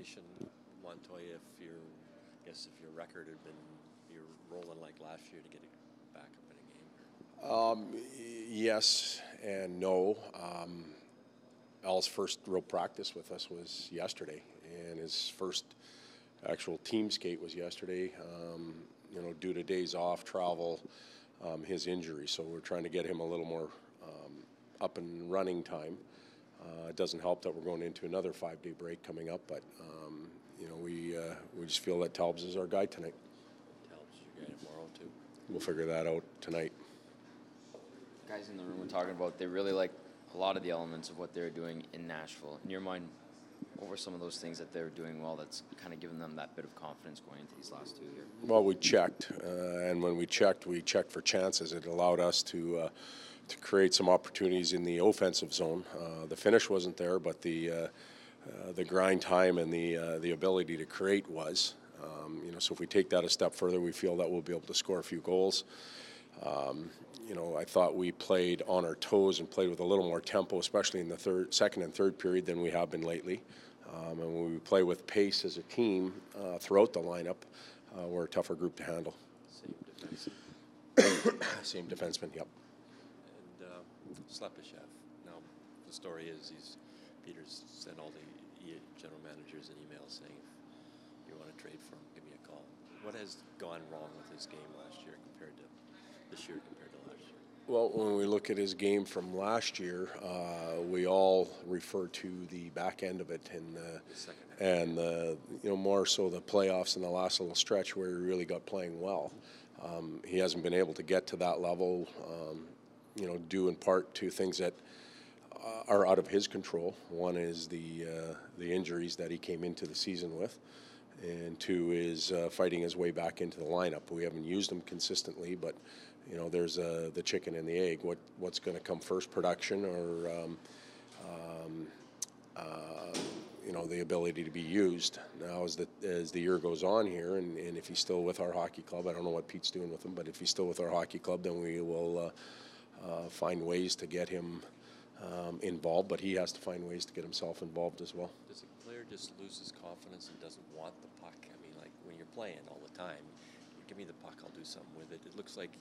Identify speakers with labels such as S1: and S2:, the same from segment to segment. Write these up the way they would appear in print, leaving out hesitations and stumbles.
S1: situation, Montoya, if your record had been, you're rolling like last year to get it back up in a game?
S2: Yes and no. Al's first real practice with us was yesterday, and his first actual team skate was yesterday. Due to days off, travel, his injury. So we're trying to get him a little more up and running time. It doesn't help that we're going into another 5-day break coming up, but we just feel that Talbs is our guy tonight.
S1: Talbs, your guy tomorrow too.
S2: We'll figure that out tonight.
S3: Guys in the room were talking about they really like a lot of the elements of what they're doing in Nashville. In your mind, what were some of those things that they're doing well that's kind of given them that bit of confidence going into these last 2 years?
S2: Well, we checked, and when we checked for chances. It allowed us to create some opportunities in the offensive zone. The finish wasn't there, but the grind time and the ability to create was. So if we take that a step further, we feel that we'll be able to score a few goals. I thought we played on our toes and played with a little more tempo, especially in the second and third period than we have been lately. And when we play with pace as a team throughout the lineup, we're a tougher group to handle. Same defenseman, yep.
S1: And Slepyshev. Now, the story is Peter's sent all the general managers an email saying, if you want to trade for him, give me a call. What has gone wrong with his game last year compared to this year compared to last year?
S2: Well, when we look at his game from last year, we all refer to the back end of it and more so the playoffs and the last little stretch where he really got playing well. He hasn't been able to get to that level, due in part to things that are out of his control. One is the injuries that he came into the season with, and two is fighting his way back into the lineup. We haven't used him consistently, but there's the chicken and the egg. What's going to come first, production or the ability to be used? Now, as the year goes on here, and if he's still with our hockey club, I don't know what Pete's doing with him, but if he's still with our hockey club, then we will find ways to get him involved, but he has to find ways to get himself involved as well.
S1: Does a player just lose his confidence and doesn't want the puck? I mean, like when you're playing all the time, give me the puck, I'll do something with it. It looks like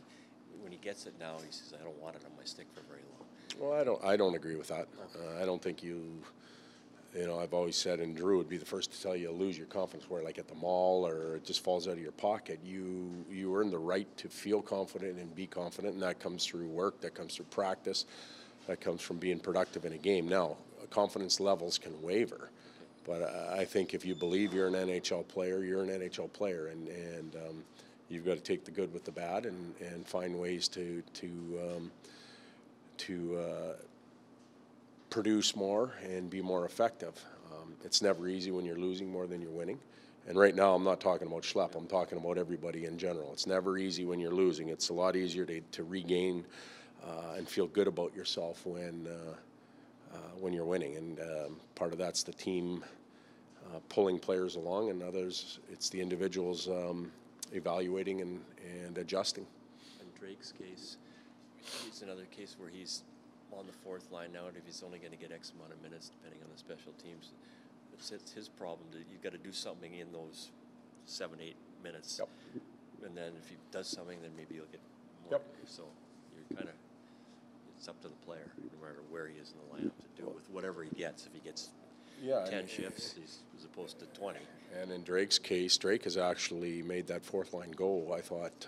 S1: when he gets it now, he says, I don't want it on my stick for very long.
S2: Well, I don't agree with that. I don't think I've always said, and Drew would be the first to tell you lose your confidence where, like at the mall, or it just falls out of your pocket. You earn the right to feel confident and be confident, and that comes through work, that comes through practice, that comes from being productive in a game. Now, confidence levels can waver, but I think if you believe you're an NHL player, you're an NHL player, and you've got to take the good with the bad and find ways to produce more and be more effective. It's never easy when you're losing more than you're winning. And right now, I'm not talking about Schlepp. I'm talking about everybody in general. It's never easy when you're losing. It's a lot easier to regain and feel good about yourself when you're winning. And part of that's the team pulling players along, and others, it's the individuals evaluating and adjusting.
S1: In Drake's case, he's another case where he's on the fourth line now, and if he's only going to get X amount of minutes, depending on the special teams, it's his problem. You've got to do something in those 7-8 minutes.
S2: Yep.
S1: And then if he does something, then maybe he'll get more.
S2: Yep.
S1: So you're kind of, it's up to the player, no matter where he is in the lineup, to do with whatever he gets. If he gets 10 shifts as opposed to 20.
S2: And in Drake's case, Drake has actually made that fourth line go. I thought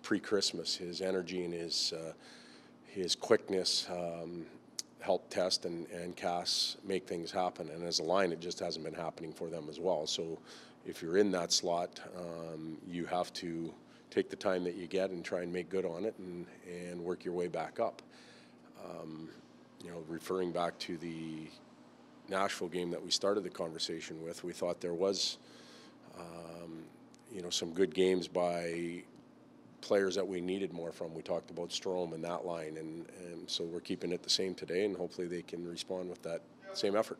S2: pre-Christmas, his energy and his quickness helped Test and Cass make things happen. And as a line, it just hasn't been happening for them as well. So if you're in that slot, you have to take the time that you get and try and make good on it and work your way back up. Referring back to the Nashville game that we started the conversation with, we thought there was, some good games by players that we needed more from. We talked about Strome and that line, and so we're keeping it the same today, and hopefully they can respond with that same effort.